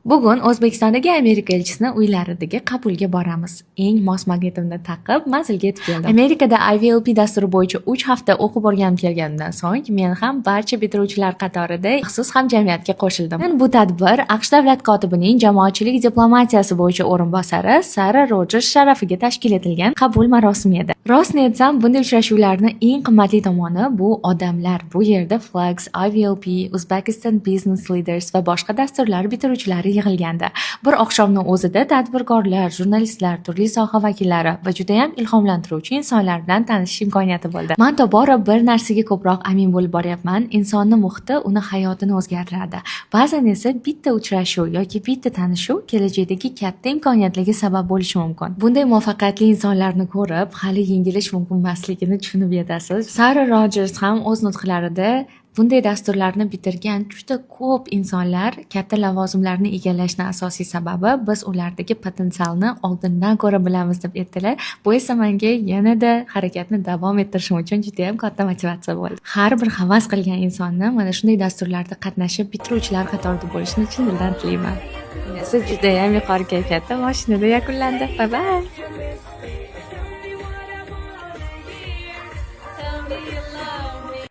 Bugun O'zbekistondagi Amerika elchisini uylaridagi qabulga boramiz. Eng mos magnetimni taqib, manzilga yetib keldim. Amerikada IVLP dasturi bo'yicha 3 hafta o'qib o'rganib kelganimdan so'ng, men ham barcha bitiruvchilar qatorida maxsus hamjamiyatga qo'shildim. Men bu tadbir AQSh davlat kotibining jamoatchilik diplomatiyasi bo'yicha o'rinbosari Sara Rojers sharafiga tashkil etilgan qabul marosimi edi. Rostni aytsam, bunday uchrashuvlarning eng qimmatli tomoni bu odamlar. Bu yerda Flags, IVLP, Uzbekistan Business Leaders va boshqa dasturlar bitiruvchilari yig'ilgandi. Bir oqshomning o'zida tadbirkorlar, jurnalistlar, turli soha vakillari va juda ham ilhomlantiruvchi insonlar bilan tanishish imkoniyati bo'ldi. Men tobora bir narsaga ko'proq amin bo'lib boryapman. Insonni muhiti uni hayotini o'zgartiradi. Ba'zan esa bitta uchrashuv yoki bitta tanishuv kelajakdagi katta imkoniyatlarga sabab bo'lishi mumkin. Bunday muvaffaqiyatli insonlarni ko'rib, hali yengilish mumkin emasligini tushunib yetasiz. Sara Rojers ham o'z nutqlarida bunday dasturlarni bitirgan juda ko'p insonlar katta lavozimlarni egallashning asosiy sababi biz ulardagi potensialni oldindan ko'ra bilamiz deb aytdilar. Bu esa menga yanada harakatni davom ettirishim uchun juda ham katta motivatsiya bo'ldi. Har bir havas qilgan insonni mana shunday dasturlarda qatnashib bitiruvchilar qatorida bo'lishini chin dildan tilayman. Esa juda ham yuqori kayfiyatda mashinada yakunlandi. Bye bye.